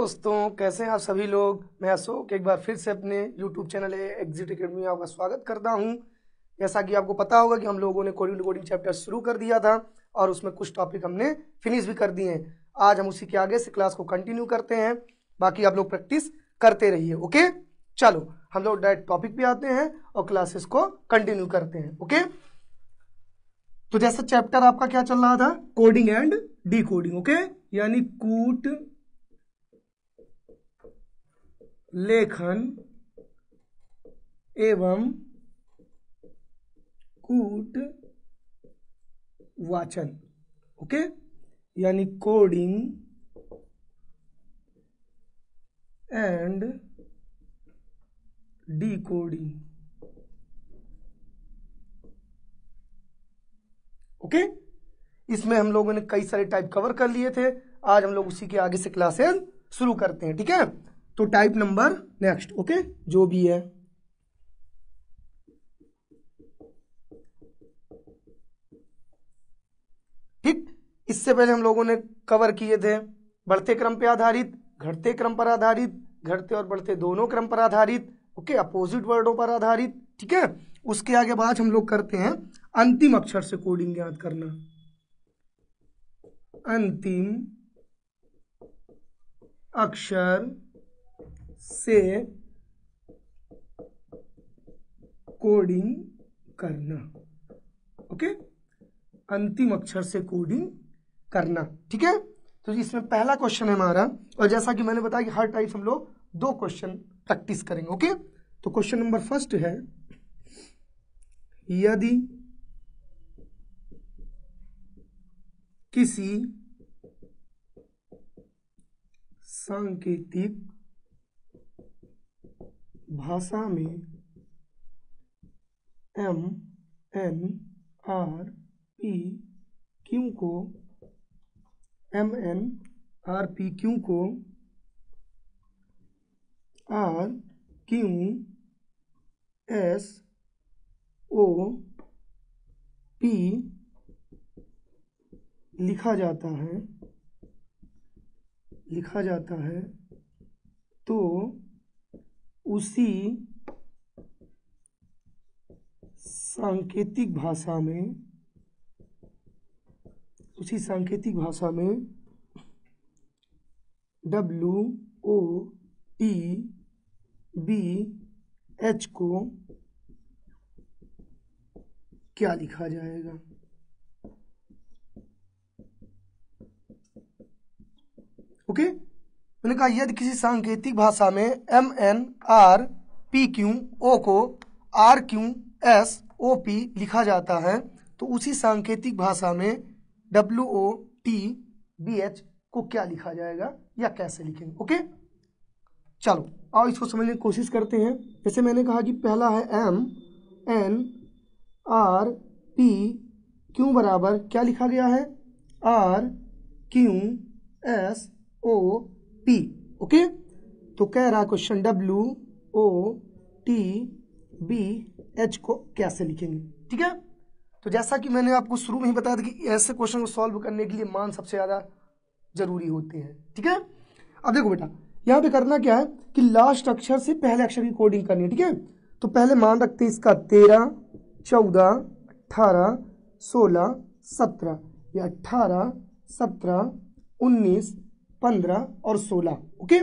दोस्तों, कैसे हैं आप सभी लोग। मैं अशोक एक बार फिर से अपने YouTube चैनल एग्जिट एकेडमी में आपका स्वागत करता हूं। जैसा कि आपको पता होगा कि हम लोगों ने कोडिंग चैप्टर शुरू कर दिया था और उसमें कुछ टॉपिक हमने फिनिश भी कर दिए हैं। आज हम उसी के आगे से क्लास को कंटिन्यू करते हैं। बाकी आप लोग प्रैक्टिस करते रहिए। ओके, चलो हम लोग डायरेक्ट टॉपिक पे आते हैं और क्लासेस को कंटिन्यू करते हैं। ओके, तो जैसा चैप्टर आपका क्या चल रहा था, कोडिंग एंड डिकोडिंग। ओके, यानी कूट लेखन एवं कूट वाचन। ओके, यानी कोडिंग एंड डिकोडिंग। ओके, इसमें हम लोगों ने कई सारे टाइप कवर कर लिए थे। आज हम लोग उसी के आगे से क्लासेस शुरू करते हैं। ठीक है, तो टाइप नंबर नेक्स्ट। ओके, जो भी है ठीक। इससे पहले हम लोगों ने कवर किए थे बढ़ते क्रम पे आधारित, घटते क्रम पर आधारित, घटते और बढ़ते दोनों क्रम पर आधारित, ओके, अपोजिट वर्डों पर आधारित। ठीक है, उसके आगे बाद हम लोग करते हैं अंतिम अक्षर से कोडिंग याद करना। अंतिम अक्षर से कोडिंग करना। ओके, अंतिम अक्षर से कोडिंग करना। ठीक है, तो इसमें पहला क्वेश्चन है हमारा, और जैसा कि मैंने बताया कि हर टाइप हम लोग 2 क्वेश्चन प्रैक्टिस करेंगे। ओके, तो क्वेश्चन नंबर फर्स्ट है, यदि किसी सांकेतिक भाषा में MNRPQ को RQSOP लिखा जाता है तो उसी सांकेतिक भाषा में WOTBH को क्या लिखा जाएगा। ओके, मैंने कहा यदि किसी सांकेतिक भाषा में MNRPQO को RQSOP लिखा जाता है तो उसी सांकेतिक भाषा में WOTBH को क्या लिखा जाएगा या कैसे लिखेंगे। ओके, चलो आओ इसको समझने की कोशिश करते हैं। जैसे मैंने कहा कि पहला है MNRPQ बराबर क्या लिखा गया है, RQSOP। ओके, तो कह रहा क्वेश्चन WOTBH को कैसे लिखेंगे। ठीक है, तो जैसा कि मैंने आपको शुरू में ही बताया था कि ऐसे क्वेश्चन को सॉल्व करने के लिए मान सबसे ज्यादा जरूरी होते हैं। ठीक है, अब देखो बेटा, यहाँ पे करना क्या है कि लास्ट अक्षर से पहले अक्षर की कोडिंग करनी है। ठीक है, तो पहले मान रखते हैं इसका 13, 14, 18, 16, 17, या 18, 17, 19, 15 और 16। ओके,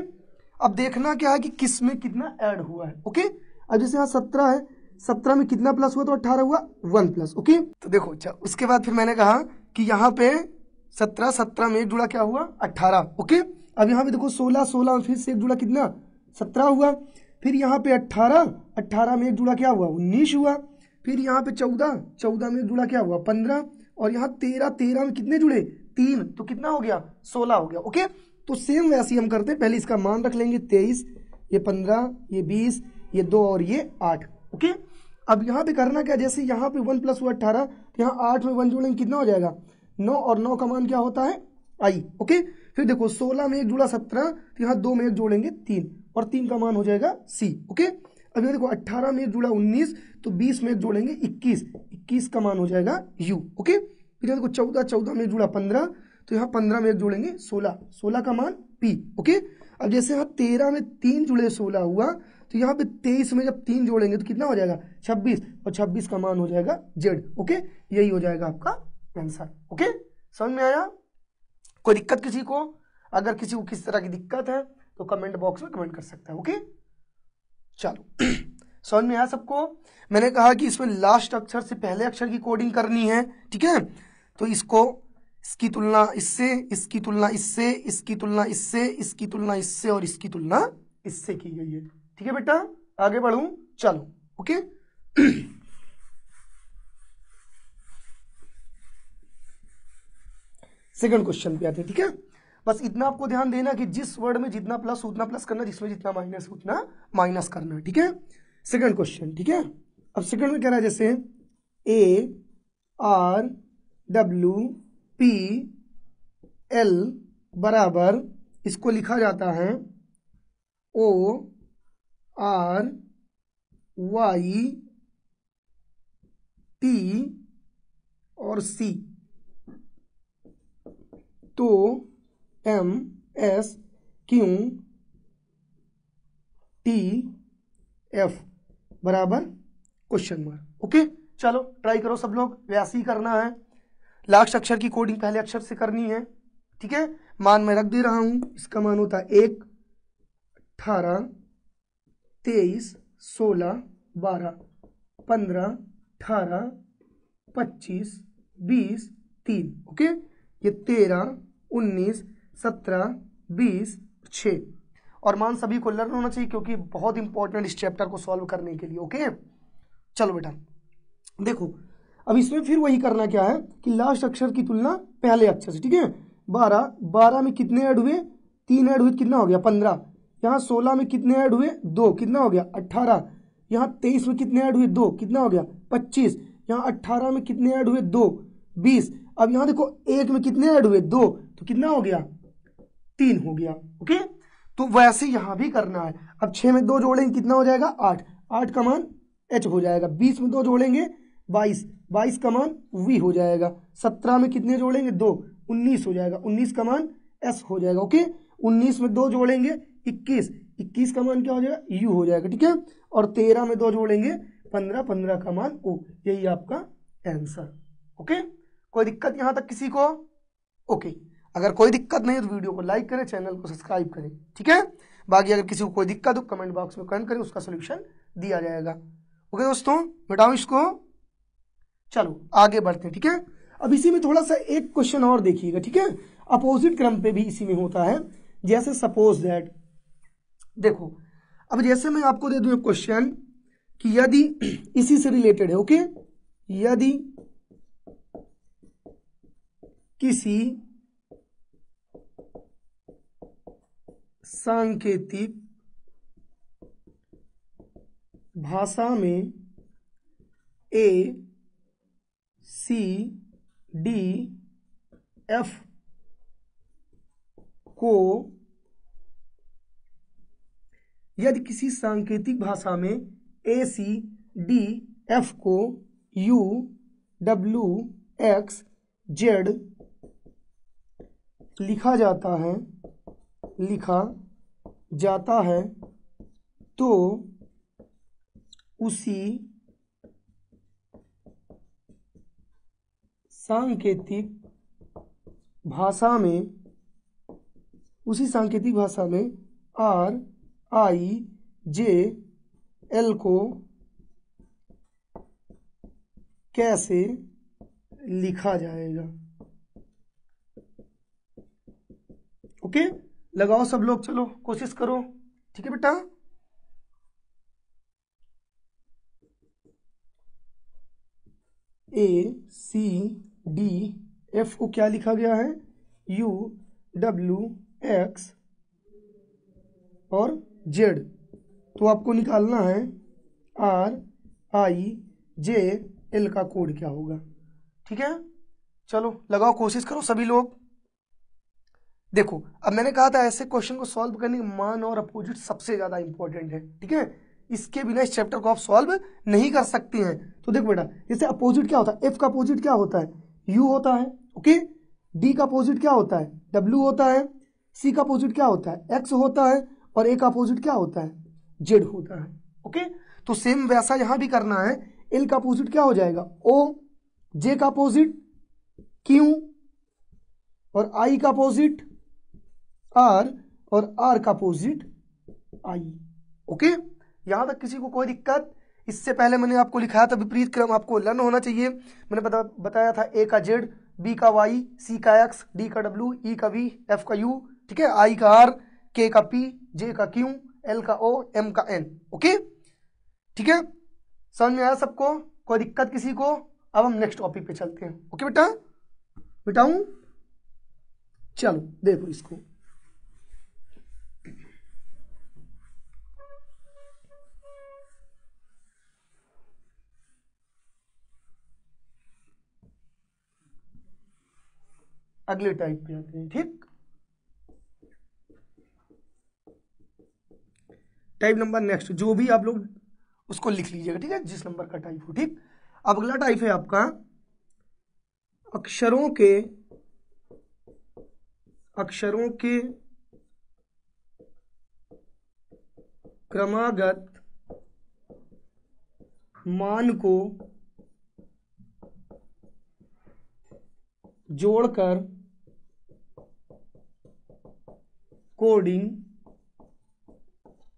अब देखना क्या है कि किस में कितना ऐड हुआ है। ओके, अब जैसे यहाँ 17 है, 17 में कितना प्लस हुआ तो 18 हुआ 1 प्लस। ओके, तो देखो अच्छा, उसके बाद फिर मैंने कहा कि यहाँ पे 17 में एक जुड़ा क्या हुआ 18। ओके, अब यहाँ पे देखो 16 में फिर से एक जुड़ा कितना 17 हुआ। फिर यहाँ पे 18 में एक जुड़ा क्या हुआ 19 हुआ। फिर यहाँ पे 14 में एक जुड़ा क्या हुआ 15, और यहाँ 13 में कितने जुड़े 3, तो कितना हो गया 16 हो गया। ओके, तो सेम वैसे ही हम करते हैं, पहले इसका मान रख लेंगे 23, ये 15, ये 20, ये 2 और ये 8। ओके, अब यहाँ पे करना क्या, जैसे यहाँ पे 1 प्लस हुआ 18, तो यहाँ 8 में 1 जोड़ेंगे कितना हो जाएगा 9, और 9 का मान क्या होता है I। ओके, फिर देखो 16 में एक जुड़ा 17, तो यहाँ 2 में एक जोड़ेंगे 3, और 3 का मान हो जाएगा C। ओके, अब ये देखो 18 में एक जुड़ा 19, तो 20 में एक जोड़ेंगे 21 का मान हो जाएगा U। ओके, फिर देखो 14 में एक जुड़ा 15, तो यहाँ 15 में एक जोड़ेंगे 16 का मान P। ओके, अब जैसे यहाँ 13 में 3 जुड़े 16 हुआ, तो यहाँ पे 23 में जब 3 जोड़ेंगे तो कितना हो जाएगा 26, और 26 का मान हो जाएगा जेड। ओके, यही हो जाएगा आपका आंसर। ओके, समझ में आया? कोई दिक्कत किसी को? अगर किसी को किस तरह की दिक्कत है तो कमेंट बॉक्स में कमेंट कर सकता है। ओके, चलो समझ में आया सबको? मैंने कहा कि इसमें लास्ट अक्षर से पहले अक्षर की कोडिंग करनी है, ठीक है? तो इसकी तुलना इससे, इसकी तुलना इससे, इसकी तुलना इससे, इसकी तुलना इससे और इसकी तुलना इससे की गई है। ठीक है बेटा, आगे बढ़ूं? चलो ओके। सेकंड क्वेश्चन पे आते हैं, ठीक है? बस इतना आपको ध्यान देना कि जिस वर्ड में जितना प्लस उतना प्लस करना, जिसमें जितना माइनस उतना माइनस करना, ठीक है? सेकंड क्वेश्चन, ठीक है? अब सेकंड में कह रहा है जैसे ARWPL बराबर, इसको लिखा जाता है ORYT और C, तो MSQTF बराबर क्वेश्चन मार्क। ओके, चलो ट्राई करो सब लोग, वैसे ही करना है। लास्ट अक्षर की कोडिंग पहले अक्षर से करनी है, ठीक है? मान मैं रख दे रहा हूं, इसका मान होता है 1, 18, 23, 16, 12, 15, 18, 25, 20, 3। ओके, ये 13, 19, 17, 20, 6 और मान सभी को लर्न होना चाहिए क्योंकि बहुत इंपॉर्टेंट इस चैप्टर को सॉल्व करने के लिए। ओके, चलो बेटा देखो, अब इसमें फिर वही करना क्या है कि लास्ट अक्षर की तुलना पहले अक्षर से, ठीक है? 12 में कितने ऐड हुए? 3 ऐड हुए, कितना हो गया 15। यहाँ 16 में कितने ऐड हुए? 2, कितना हो गया 18। यहाँ 23 में कितने ऐड हुए? 2, कितना हो गया 25। यहाँ 18 में कितने ऐड हुए? 2, 20। अब यहाँ देखो 1 में कितने ऐड हुए? 2, तो कितना हो गया 3 हो गया। ओके, तो वैसे यहां भी करना है। अब 6 में 2 जोड़ेंगे कितना हो जाएगा 8, 8 का मान H हो जाएगा। 20 में 2 जोड़ेंगे 22, 22 का मान V हो जाएगा। 17 में कितने जोड़ेंगे 2, 19 हो जाएगा। 19 का मान S हो जाएगा। ओके, 19 में 2 जोड़ेंगे 21, 21 का मान क्या हो जाएगा U हो जाएगा, ठीक है? और 13 में 2 जोड़ेंगे 15, 15 का मान O। यही आपका आंसर। ओके, कोई दिक्कत यहां तक किसी को? ओके, अगर कोई दिक्कत नहीं है तो वीडियो को लाइक करें, चैनल को सब्सक्राइब करें, ठीक है? बाकी अगर किसी को कोई दिक्कत हो कमेंट बॉक्स में कमेंट करें, उसका सोल्यूशन दिया जाएगा। ओके दोस्तों, मिटाओ इसको। चलो आगे बढ़ते हैं, ठीक है? अब इसी में थोड़ा सा एक क्वेश्चन और देखिएगा, ठीक है? अपोजिट क्रम पे भी इसी में होता है। जैसे सपोज दैट, देखो अब जैसे मैं आपको दे दूं एक क्वेश्चन कि यदि इसी से रिलेटेड है, ओके, यदि किसी सांकेतिक भाषा में ACDF को, यदि किसी सांकेतिक भाषा में ACDF को UWXZ लिखा जाता है तो उसी सांकेतिक भाषा में RIJL को कैसे लिखा जाएगा? ओके, लगाओ सब लोग, चलो कोशिश करो, ठीक है बेटा? ACDF को क्या लिखा गया है? UWX और Z, तो आपको निकालना है RIJL का कोड क्या होगा, ठीक है? चलो लगाओ, कोशिश करो सभी लोग। देखो, अब मैंने कहा था ऐसे क्वेश्चन को सॉल्व करने के मान और अपोजिट सबसे ज्यादा इंपॉर्टेंट है, ठीक है? इसके बिना इस चैप्टर को आप सॉल्व नहीं कर सकते हैं। तो देखो बेटा, जैसे अपोजिट क्या होता है? F का अपोजिट क्या होता है? U होता है। ओके, D का अपोजिट क्या होता है? W होता है। सी का अपोजिट क्या होता है, एक्स होता है, और ए का अपोजिट क्या होता है, जेड होता है। ओके, तो सेम वैसा यहां भी करना है। एल का अपोजिट क्या हो जाएगा, ओ, जे का अपोजिट क्यू, और आई का अपोजिट आर, और आर का अपोजिट आई। ओके, यहां तक किसी को कोई दिक्कत? इससे पहले मैंने आपको लिखाया था विपरीत क्रम आपको लर्न होना चाहिए। मैंने बताया था ए का जेड, बी का वाई, सी का एक्स, डी का डब्ल्यू, ई का वी, एफ का यू, ठीक है, आई का आर, के का पी, जे का क्यू, एल का ओ, एम का एन। ओके, ठीक है, समझ में आया सबको? कोई दिक्कत किसी को? अब हम नेक्स्ट टॉपिक पे चलते हैं। ओके बेटा, बेटाऊं, चलो देखो इसको। अगले टाइप पे आते हैं। ठीक, टाइप नंबर नेक्स्ट, जो भी आप लोग उसको लिख लीजिएगा, ठीक है, जिस नंबर का टाइप हो। ठीक, अब अगला टाइप है आपका अक्षरों के क्रमागत मान को जोड़कर कोडिंग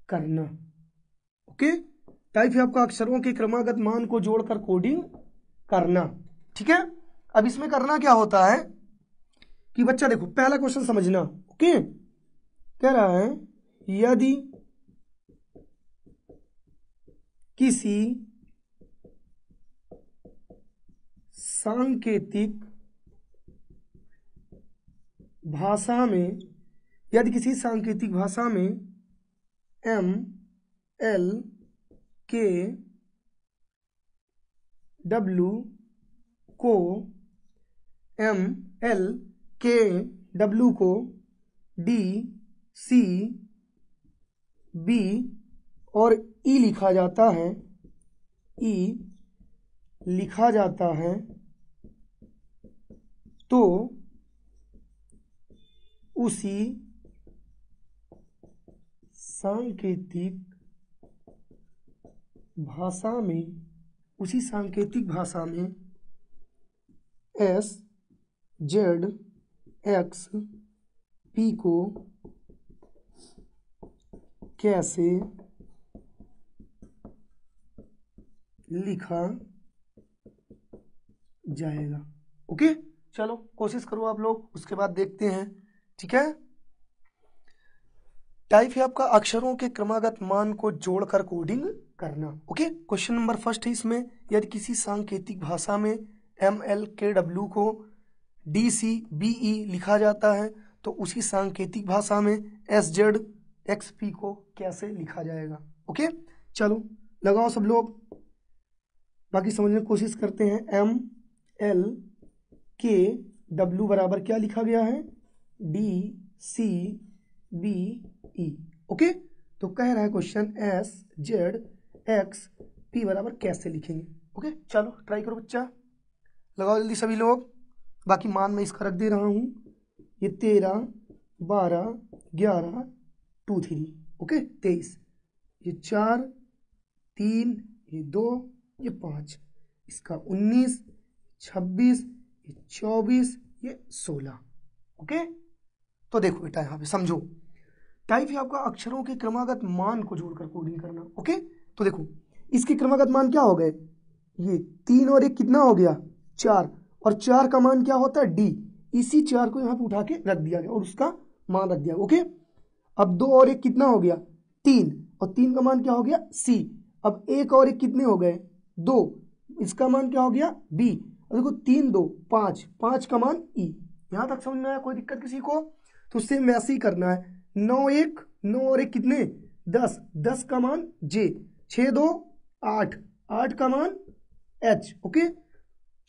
करना। ओके, टाइप है आपका अक्षरों के क्रमागत मान को जोड़कर कोडिंग करना। ठीक है, अब इसमें करना क्या होता है कि बच्चा देखो, पहला क्वेश्चन समझना। ओके, कह रहा है यदि किसी सांकेतिक भाषा में एम एल के डब्ल्यू को डी सी बी और ई लिखा जाता है, तो उसी सांकेतिक भाषा में एस जेड एक्स पी को कैसे लिखा जाएगा। ओके, चलो कोशिश करो आप लोग, उसके बाद देखते हैं। ठीक है, टाइप है आपका अक्षरों के क्रमागत मान को जोड़कर कोडिंग करना। ओके, क्वेश्चन नंबर फर्स्ट है इसमें, यदि किसी सांकेतिक भाषा में एम एल के डब्ल्यू को डी सी बी ई लिखा जाता है, तो उसी सांकेतिक भाषा में एस जेड एक्स पी को कैसे लिखा जाएगा। ओके, चलो लगाओ सब लोग, बाकी समझने की कोशिश करते हैं। एम एल के डब्ल्यू बराबर क्या लिखा गया है, D C B E. Okay, तो कह रहा है question S Z X P बराबर कैसे लिखेंगे। ओके, चलो ट्राई करो बच्चा, लगाओ जल्दी सभी लोग। बाकी मान मैं इसका रख दे रहा हूं, ये 13 12 11 2 3। ओके, 23, ये 4 3, ये 2, ये 5, इसका 19 26, ये 24, ये 16। ओके, तो देखो बेटा यहाँ पे समझो, टाइप है आपका अक्षरों के क्रमागत मान को जोड़कर कोडिंग करना। ओके, तो देखो इसके क्रमागत मान क्या हो गए, ये 3 और 1 कितना हो गया 4, और 4 का मान क्या होता है डी, इसी 4 को यहाँ पे उठा के रख दिया गया और उसका मान रख दिया। ओके, अब 2 और 1 कितना हो गया 3, और 3 का मान क्या हो गया सी। अब 1 और 1 कितने हो गए 2, इसका मान क्या हो गया बी। अब देखो 3 2 5, 5 का मान ई। यहां तक समझ में आया? कोई दिक्कत किसी को? तो सेम वैसे ही करना है। 9 और 1 कितने 10, 10 का मान जे, 6 2 8, 8 का मान एच। ओके,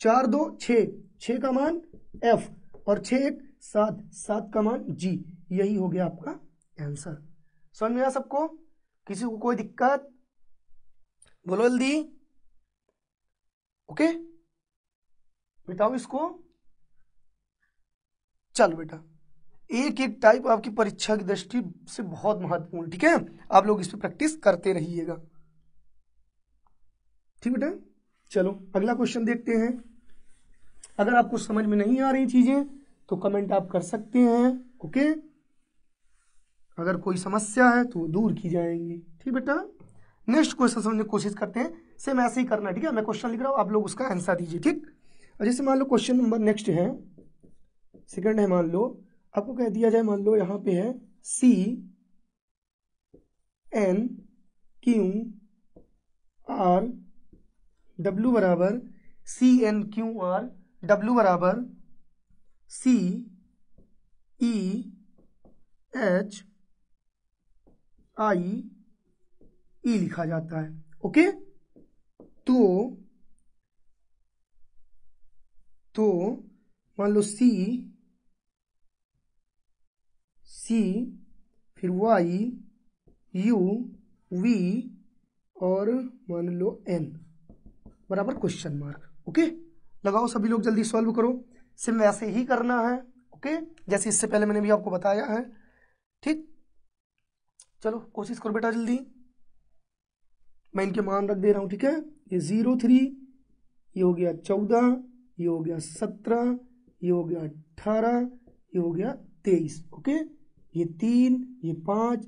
4 2 6, 6 का मान एफ, और 6 1 7, 7 का मान जी। यही हो गया आपका आंसर। समझ में आया सबको? किसी को कोई दिक्कत? बोलो जल्दी। ओके, बिठाओ इसको। चलो बेटा, एक एक टाइप आपकी परीक्षा की दृष्टि से बहुत महत्वपूर्ण, ठीक है। आप लोग इस पर प्रैक्टिस करते रहिएगा, ठीक बेटा। चलो अगला क्वेश्चन देखते हैं। अगर आपको समझ में नहीं आ रही चीजें तो कमेंट आप कर सकते हैं, ओके। अगर कोई समस्या है तो दूर की जाएंगी, ठीक बेटा। नेक्स्ट क्वेश्चन समझने की कोशिश करते हैं। सेम ऐसे ही करना है, ठीक है। मैं क्वेश्चन लिख रहा हूँ, आप लोग उसका आंसर दीजिए, ठीक। और जैसे मान लो क्वेश्चन नंबर नेक्स्ट है, सेकंड है, मान लो आपको कह दिया जाए, मान लो यहाँ पे है CNQR W बराबर CNQR W बराबर CEHI लिखा जाता है, ओके। तो मान लो C फिर Y U V और मान लो N बराबर क्वेश्चन मार्क, ओके। लगाओ सभी लोग, जल्दी सॉल्व करो। सिर्फ वैसे ही करना है, ओके, जैसे इससे पहले मैंने भी आपको बताया है, ठीक। चलो कोशिश करो बेटा जल्दी। मैं इनके मान रख दे रहा हूं, ठीक है। ये 03, ये हो गया 14, ये हो गया 17, ये हो गया 18, ये हो गया 23, ओके। ये 3, ये 5,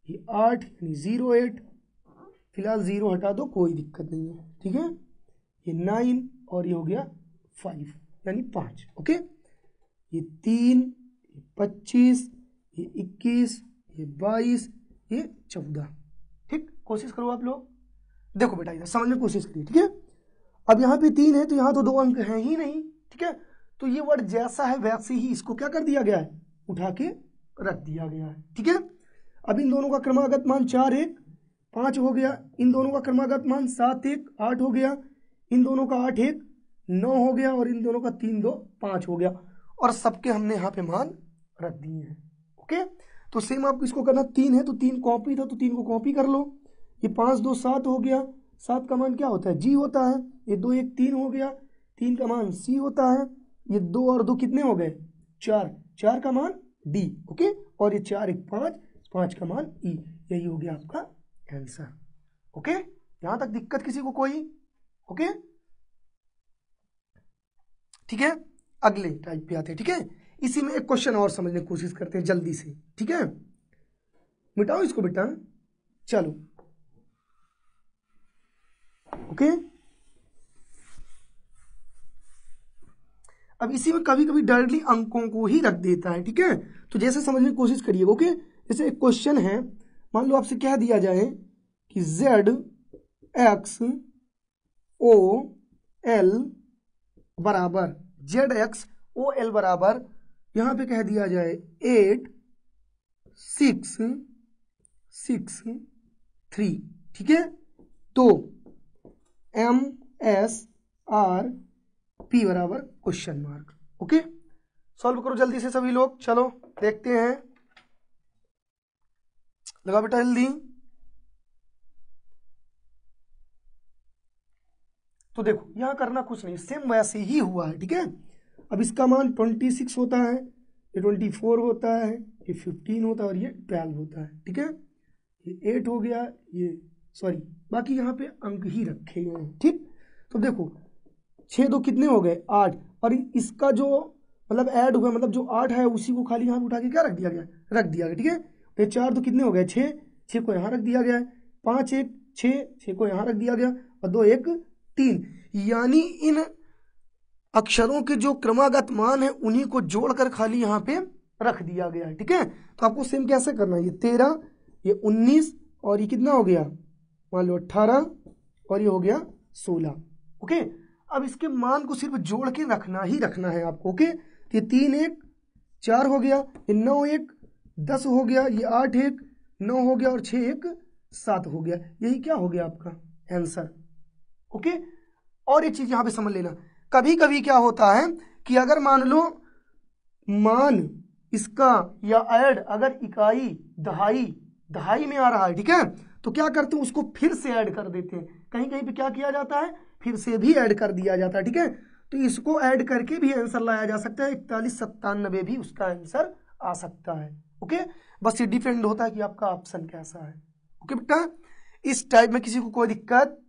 ये 8 यानी 08, फिलहाल 0 हटा दो, कोई दिक्कत नहीं है, ठीक है। ये 9 और ये हो गया 5 यानी 5, ओके। ये 3, ये 25, ये 21, ये 22, ये 14, ठीक। कोशिश करो आप लोग, देखो बेटा इधर समझने की कोशिश करिए, ठीक है। अब यहाँ पे 3 है तो यहाँ तो 2 अंक हैं ही नहीं, ठीक है। तो ये वर्ड जैसा है वैसे ही इसको क्या कर दिया गया है, उठा के रख दिया गया है, ठीक है। अब इन दोनों का क्रमागत मान 4 1 5 हो गया, इन दोनों का क्रमागत मान 7 1 8 हो गया, इन दोनों का 8 1 9 हो गया, और इन दोनों का 3 2 5 हो गया, और सबके हमने यहाँ पे मान रख दिए हैं, ओके। तो सेम आपको इसको करना, 3 है तो 3 कॉपी था तो 3 को कॉपी कर लो। ये 5 2 7 हो गया, 7 का मान क्या होता है, G होता है। ये 2 1 3 हो गया, 3 का मान C होता है। ये 2 और 2 कितने हो गए, 4, 4 का मान D, ओके। और ये 4 1 5, 5 का मान E, यही हो गया आपका आंसर, ओके। यहां तक दिक्कत किसी को कोई, ओके, ठीक है। अगले टाइप पे आते हैं, ठीक है। इसी में एक क्वेश्चन और समझने की कोशिश करते हैं जल्दी से, ठीक है। मिटाओ इसको बेटा, चलो, ओके। अब इसी में कभी कभी डायरेक्टली अंकों को ही रख देता है, ठीक है। तो जैसे समझने की कोशिश करिए, ओके। जैसे एक क्वेश्चन है, मान लो आपसे क्या दिया जाए कि ZXOL बराबर ZXOL बराबर यहां पे कह दिया जाए 8 6 6 3, ठीक है। तो MSRP बराबर क्वेश्चन मार्क, ओके। सॉल्व करो जल्दी से सभी लोग, चलो देखते हैं, लगा बेटा जल्दी। तो देखो यहां करना कुछ नहीं, सेम वैसे ही हुआ है, ठीक है। अब इसका मान 26 होता है, ये 24 होता है, ये 15 होता है और ये 12 होता है, ठीक है। ये 8 हो गया, ये सॉरी बाकी यहाँ पे अंक ही रखे गए हैं, ठीक। तो देखो 6 2 कितने हो गए 8, और इसका जो मतलब ऐड हुआ, मतलब जो 8 है उसी को खाली यहाँ उठा के क्या रख दिया गया, रख दिया गया, ठीक है। ये 4 2 कितने हो गए 6, 6 को यहाँ रख दिया गया है, 5 1 6, 6 को यहाँ रख दिया गया, और 2 1 3, यानी इन अक्षरों के जो क्रमागत मान है उन्हीं को जोड़कर खाली यहाँ पे रख दिया गया है, ठीक है। तो आपको सेम कैसे करना है, ये 13, ये 19 और ये कितना हो गया मान लो 18 और ये हो गया 16, ओके। अब इसके मान को सिर्फ जोड़ के रखना ही रखना है आपको, ओके। ये 3 1 4 हो गया, ये 9 1 10 हो गया, ये 8 1 9 हो गया और 6 1 7 हो गया, यही क्या हो गया आपका आंसर, ओके। और एक चीज यहां पे समझ लेना, कभी कभी क्या होता है कि अगर मान लो मान इसका या ऐड अगर इकाई दहाई में आ रहा है, ठीक है, तो क्या करते हैं उसको फिर से ऐड कर देते हैं, कहीं कहीं पे क्या किया जाता है फिर से भी ऐड कर दिया जाता है, ठीक है। तो इसको ऐड करके भी आंसर लाया जा सकता है, 41 97 भी उसका आंसर आ सकता है। ओके, बस ये डिपेंड होता है कि आपका ऑप्शन कैसा है। ओके बेटा, इस टाइप में किसी को कोई दिक्कत?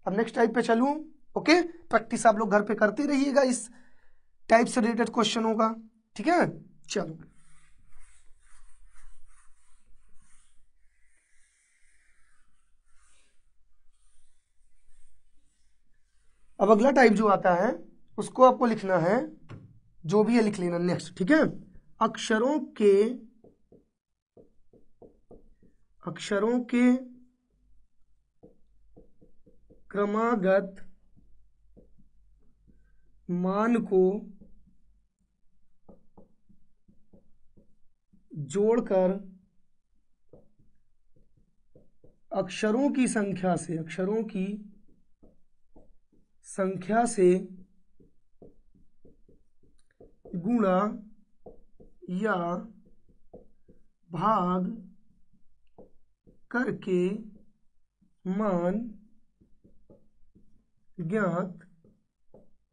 अब नेक्स्ट टाइप पे चलूं। ओके, प्रैक्टिस आप लोग घर पे करते रहिएगा इस टाइप से रिलेटेड क्वेश्चन होगा। ठीक है, चलो अब अगला टाइप जो आता है उसको आपको लिखना है, जो भी है लिख लेना नेक्स्ट। ठीक है, अक्षरों के क्रमागत मान को जोड़कर अक्षरों की संख्या से गुणा या भाग करके मान ज्ञात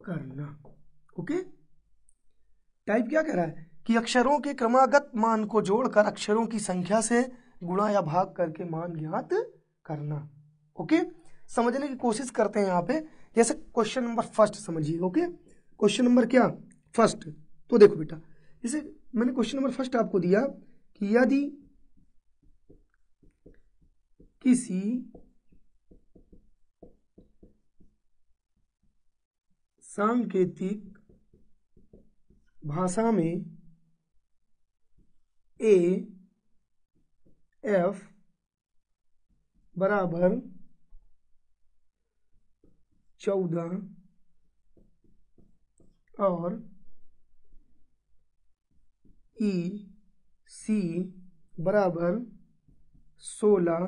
करना। ओके, टाइप क्या कह रहा है कि अक्षरों के क्रमागत मान को जोड़कर अक्षरों की संख्या से गुणा या भाग करके मान ज्ञात करना। ओके, समझने की कोशिश करते हैं यहाँ पे। जैसे क्वेश्चन नंबर फर्स्ट समझिए। ओके, क्वेश्चन नंबर क्या फर्स्ट, तो देखो बेटा, जैसे मैंने क्वेश्चन नंबर फर्स्ट आपको दिया कि यदि किसी सांकेतिक भाषा में AF बराबर 14 और EC बराबर 16,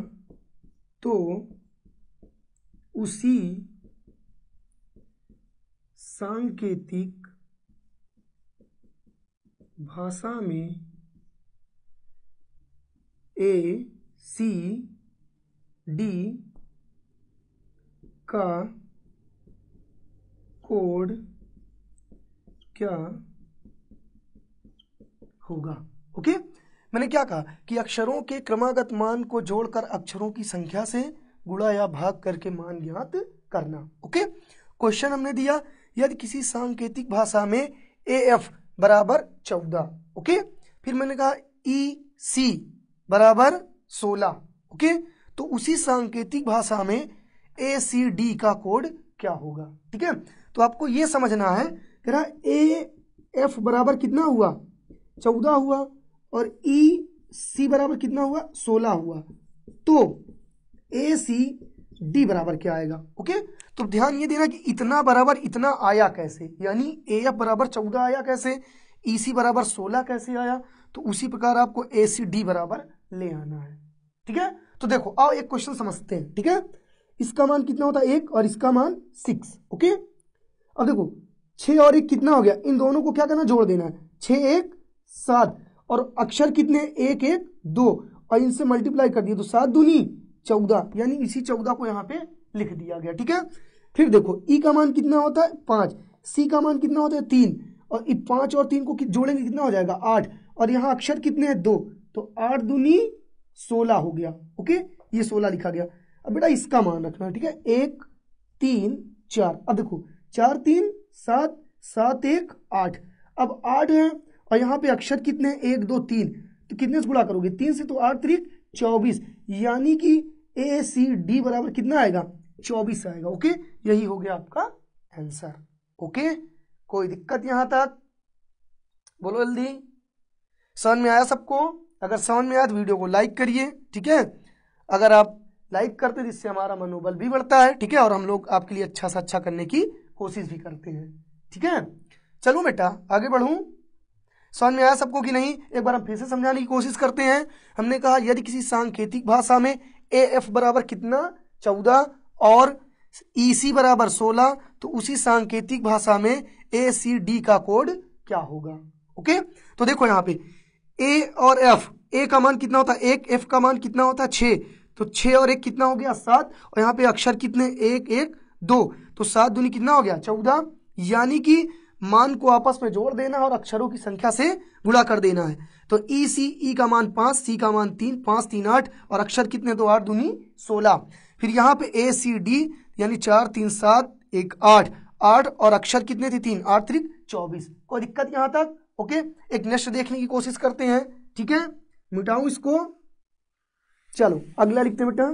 तो उसी सांकेतिक भाषा में ACD का कोड क्या होगा। ओके, मैंने क्या कहा कि अक्षरों के क्रमागत मान को जोड़कर अक्षरों की संख्या से गुणा या भाग करके मान ज्ञात करना। ओके, क्वेश्चन हमने दिया यदि किसी सांकेतिक भाषा में AF बराबर 14। ओके, फिर मैंने कहा EC बराबर 16। ओके, तो उसी सांकेतिक भाषा में ACD का कोड क्या होगा। ठीक है, तो आपको ये समझना है कह रहा AF बराबर कितना हुआ 14 हुआ और EC बराबर कितना हुआ 16 हुआ, तो ACD बराबर क्या आएगा। ओके, तो ध्यान ये देना कि इतना बराबर इतना आया कैसे, यानी AF बराबर 14 आया कैसे, EC बराबर 16 कैसे आया, तो उसी प्रकार आपको ACD बराबर ले आना है। ठीक है, तो देखो आओ एक क्वेश्चन समझते हैं। ठीक है, इसका मान कितना होता है 1 और इसका मान 6। ओके, अब देखो 6 और 1 कितना हो गया, इन दोनों को क्या करना जोड़ देना है, 6 1 7 और अक्षर कितने 1 1 2 और इनसे मल्टीप्लाई कर दिया तो 7 दूनी 14, यानी इसी 14 को यहाँ पे लिख दिया गया। ठीक है, फिर देखो ई का मान कितना होता है 5, सी का मान कितना होता है 3 और 5 और 3 को जोड़ेंगे कितना हो जाएगा 8 और यहाँ अक्षर कितने हैं 2, तो 8 दूनी 16 हो गया। ओके, ये 16 लिखा गया। अब बेटा इसका मान रखना है। ठीक है, 1 3 4, अब देखो 4 3 7 7 1 8, अब 8 है और यहाँ पे अक्षर कितने 1 2 3, तो कितने से गुणा करोगे 3 से, तो 8 3 24, यानी कि ACD बराबर कितना आएगा 24 आएगा। ओके, यही हो गया आपका आंसर। ओके, कोई दिक्कत यहां तक? बोलो जल्दी, समझ में आया सबको? अगर समझ में आया तो वीडियो को लाइक करिए। ठीक है, अगर आप लाइक करते हैं इससे हमारा मनोबल भी बढ़ता है। ठीक है, और हम लोग आपके लिए अच्छा से अच्छा करने की कोशिश भी करते हैं। ठीक है, चलो बेटा आगे बढ़ूं। समझ में आया सबको कि नहीं? एक बार हम फिर से समझाने की कोशिश करते हैं। हमने कहा यदि किसी सांकेतिक भाषा में AF बराबर कितना 14 और EC बराबर 16, तो उसी सांकेतिक भाषा में ACD का कोड क्या होगा। ओके, तो देखो यहाँ पे A और F, A का मान कितना होता है 1, F का मान कितना होता है 6, तो 6 और 1 कितना हो गया 7 और यहाँ पे अक्षर कितने 1 1 2, तो 7 दूनी कितना हो गया 14, यानी कि मान को आपस में जोड़ देना और अक्षरों की संख्या से गुणा कर देना है। तो ई सी, ई का मान 5, सी का मान 3, 5 3 8 और अक्षर कितने, तो 8 दूनी 16। फिर यहाँ पे ए सी डी यानी 4 3 7 1 8, 8 और अक्षर कितने थे 3, 8 3 24। कोई दिक्कत यहाँ तक? ओके, एक नेक्स्ट देखने की कोशिश करते हैं। ठीक है, मिटाऊं इसको, चलो अगला लिखते हैं बेटा।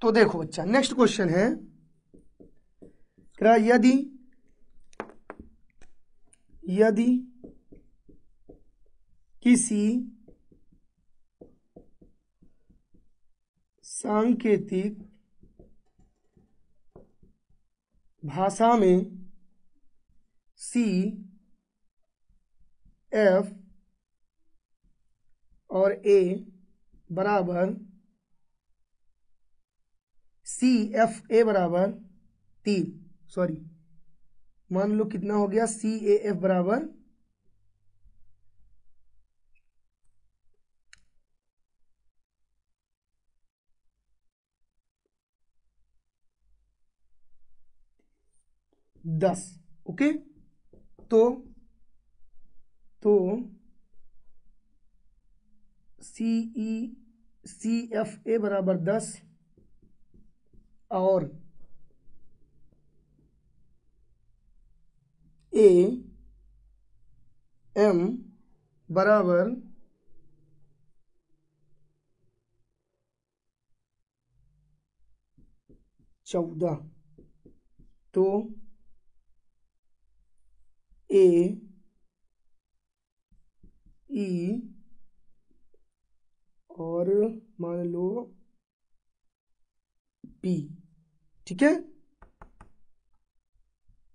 तो देखो बच्चा, नेक्स्ट क्वेश्चन है, यदि किसी सांकेतिक भाषा में सी एफ और ए बराबर सी एफ ए बराबर 3, सॉरी मान लो कितना हो गया, सी ए एफ बराबर 10। ओके, तो सी एफ ए बराबर 10 और ए एम बराबर 14, तो ए ई और मान लो पी, ठीक है,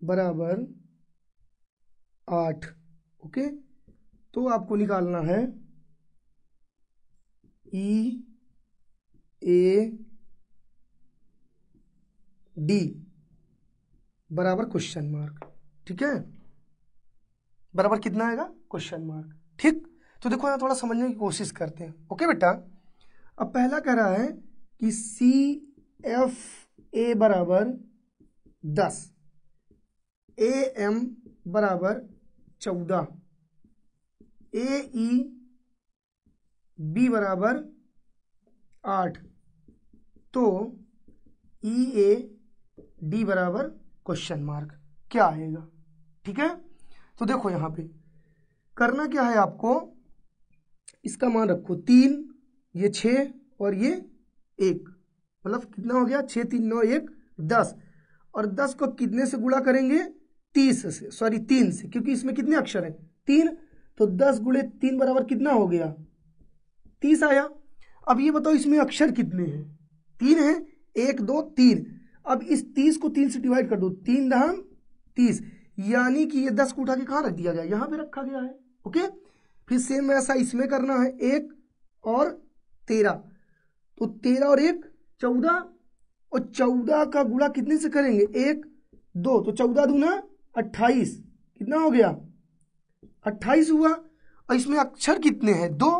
बराबर 8। ओके, तो आपको निकालना है ई ए डी बराबर क्वेश्चन मार्क। ठीक है, बराबर कितना आएगा, क्वेश्चन मार्क। ठीक, तो देखो यहाँ थोड़ा समझने की कोशिश करते हैं। ओके बेटा, अब पहला कह रहा है कि सी एफ ए बराबर 10, ए एम बराबर 14, ए ई बी बराबर 8, तो ई ए डी बराबर क्वेश्चन मार्क क्या आएगा। ठीक है, तो देखो यहाँ पे करना क्या है आपको, इसका मान रखो 3, ये 6 और ये 1, मतलब कितना हो गया, 6 3 9 1 10, और 10 को कितने से गुणा करेंगे, 30 से, सॉरी 3 से, क्योंकि इसमें कितने अक्षर हैं 3, तो 10 गुणे 3 बराबर कितना हो गया, 30 आया। अब ये बताओ इसमें अक्षर कितने हैं, 3 है, 1 2 3। अब इस 30 को 3 से डिवाइड कर दो, 3 दहम 30, यानी कि ये 10 को उठा के कहाँ रख दिया गया, यहाँ पे रखा गया है। ओके, फिर सेम ऐसा इसमें करना है, 1 और 13, तो 13 और 1 14, और 14 का गुणा कितने से करेंगे, 1 2, तो 14 दूना 28, कितना हो गया 28 हुआ। और इसमें अक्षर कितने हैं, 2,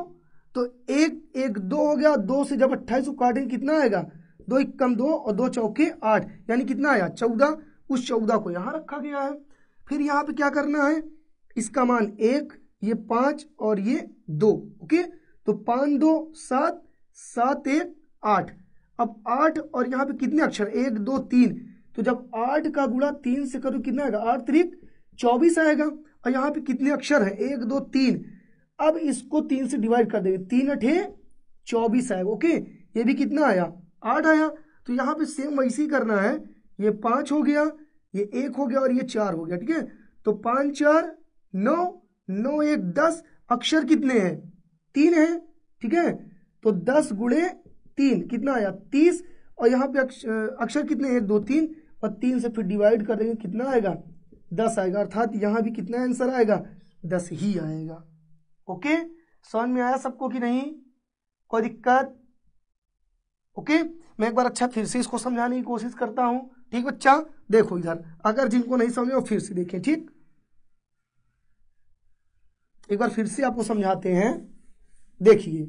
तो 1 1 2 हो गया, 2 से जब 28 को काटेंगे कितना आएगा, 2 1 कम 2 और 2 चौके 8, यानी कितना आया 14। उस 14 को यहाँ रखा गया है। फिर यहाँ पे क्या करना है, इसका मान 1, ये 5 और ये 2। ओके, तो 5 2 7, 7 1 8। अब 8 और यहाँ पे कितने अक्षर, 1 2 3, तो जब 8 का गुणा 3 से करो कितना आएगा, 8 3 24 आएगा। और यहाँ पे कितने अक्षर हैं, 1 2 3। अब इसको 3 से डिवाइड कर देंगे, 3 8 24 आएगा। ओके, ये भी कितना आया, 8 आया। तो यहाँ पे सेम वैसे ही करना है, ये 5 हो गया, ये 1 हो गया और ये 4 हो गया। ठीक है, तो 5 4 9, 9 1 10, अक्षर कितने हैं, 3 है। ठीक है, तो 10 गुणे 3 कितना आया 30, और यहाँ पे अक्षर कितने हैं, 1 2 3, और 3 से फिर डिवाइड कर देंगे कितना आएगा, 10 आएगा। अर्थात यहाँ भी कितना आंसर आएगा, 10 ही आएगा। ओके, समझ में आया सबको कि नहीं, कोई दिक्कत। ओके, मैं एक बार अच्छा फिर से इसको समझाने की कोशिश करता हूं। ठीक बच्चा, देखो इधर, अगर जिनको नहीं समझे वो फिर से देखें। ठीक, एक बार फिर से आपको समझाते हैं। देखिए,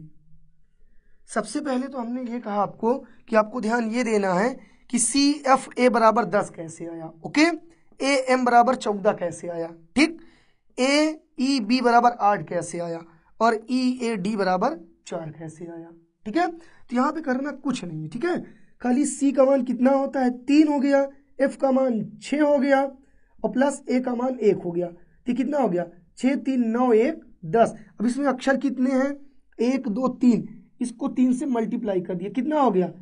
सबसे पहले तो हमने ये कहा आपको कि आपको ध्यान ये देना है कि सी एफ ए बराबर 10 कैसे आया। ओके, ए एम बराबर 14 कैसे आया, ठीक, ए ई बी बराबर 8 कैसे आया, और ई ए डी बराबर 4 कैसे आया, ठीक है। तो यहाँ पे करना कुछ नहीं है, ठीक है, खाली सी का मान कितना होता है 3 हो गया, एफ का मान 6 हो गया, और प्लस ए का मान 1 हो गया, तो कितना हो गया 6 3 9 1 10। अब इसमें अक्षर कितने हैं 1 2 3, इसको 3 से मल्टीप्लाई कर दिया, कितना हो गया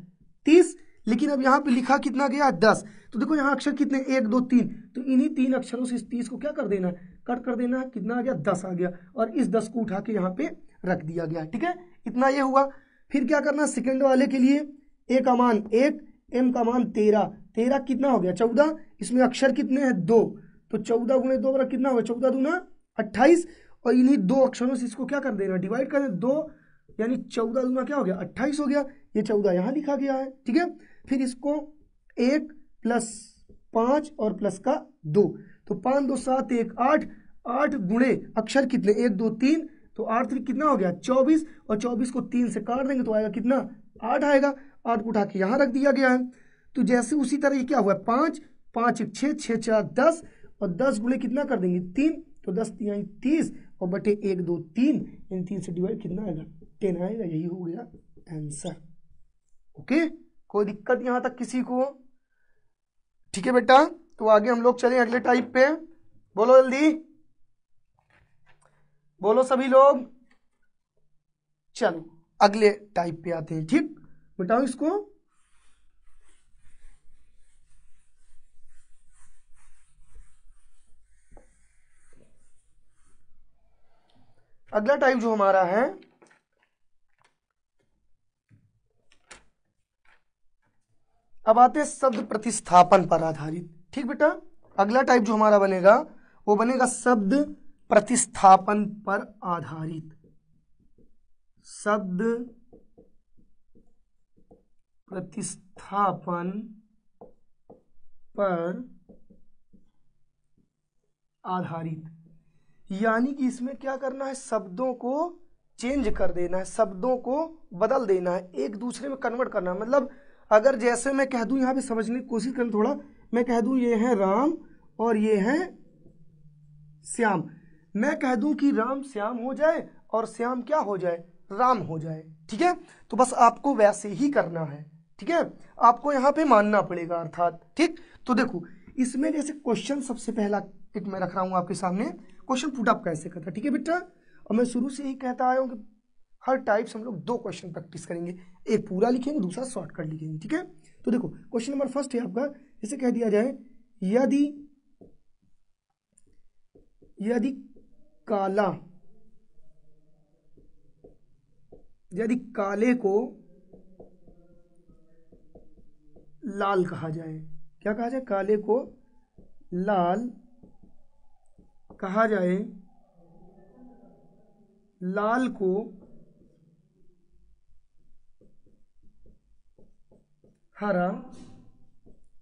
30, लेकिन अब यहाँ पे लिखा कितना गया 10। तो देखो यहाँ अक्षर कितने 1 2 3, तो इन्हीं 3 अक्षरों से इस 30 को क्या कर देना है, कट कर देना है, कितना आ गया 10 आ गया, और इस 10 को उठा के यहाँ पे रख दिया गया, ठीक है, इतना ये हुआ। फिर क्या करना सेकंड वाले के लिए, ए का मान 1, एम का मान 13, 13 कितना हो गया 14, इसमें अक्षर कितने हैं 2, तो 14 गुणे 2 बराबर कितना होगा 14 दूना 28, और इन्हीं 2 अक्षरों से इसको क्या कर देना डिवाइड कर देना 2, यानी 14 दूना क्या हो गया 28 हो गया, ये 14 यहाँ लिखा गया है, ठीक है। फिर इसको 1 प्लस 5 और प्लस का 2, तो 5 2 7 1 8, 8 गुणे अक्षर कितने 1 2 3, तो 8 3 कितना हो गया 24, और 24 को 3 से काट देंगे तो आएगा कितना 8 आएगा, 8 को उठा के यहाँ रख दिया गया है। तो जैसे उसी तरह ये क्या हुआ 5 5 1 6 6 4 10, और 10 गुणे कितना कर देंगे 3, तो 10 3 30, और बटे 1 2 3, इन 3 से डिवाइड कितना आएगा 10 आएगा, यही हो गया आंसर। ओके, कोई दिक्कत यहां तक किसी को, ठीक है बेटा। तो आगे हम लोग चलें अगले टाइप पे, बोलो जल्दी बोलो सभी लोग, चलो अगले टाइप पे आते हैं, ठीक, बताओ इसको। अगला टाइप जो हमारा है, अब आते हैं शब्द प्रतिस्थापन पर आधारित, ठीक बेटा। अगला टाइप जो हमारा बनेगा वो बनेगा शब्द प्रतिस्थापन पर आधारित, शब्द प्रतिस्थापन पर आधारित, यानी कि इसमें क्या करना है शब्दों को चेंज कर देना है, शब्दों को बदल देना है, एक दूसरे में कन्वर्ट करना है। मतलब अगर जैसे मैं कह दूं, यहाँ पे समझने की कोशिश करें थोड़ा, मैं कह दूं ये है राम और ये है श्याम, मैं कह दूं कि राम श्याम हो जाए और श्याम क्या हो जाए राम हो जाए, ठीक है। तो बस आपको वैसे ही करना है, ठीक है, आपको यहाँ पे मानना पड़ेगा अर्थात, ठीक। तो देखो इसमें जैसे क्वेश्चन सबसे पहला एक मैं रख रहा हूँ आपके सामने, क्वेश्चन पुट अप कैसे करता, ठीक है बेटा। और मैं शुरू से ही कहता आया हूँ कि हर टाइप्स हम लोग 2 क्वेश्चन प्रैक्टिस करेंगे, एक पूरा लिखेंगे दूसरा शॉर्टकट लिखेंगे, ठीक है। तो देखो क्वेश्चन नंबर फर्स्ट है आपका, जैसे कह दिया जाए यदि काले को लाल कहा जाए, क्या कहा जाए काले को लाल कहा जाए, लाल को हरा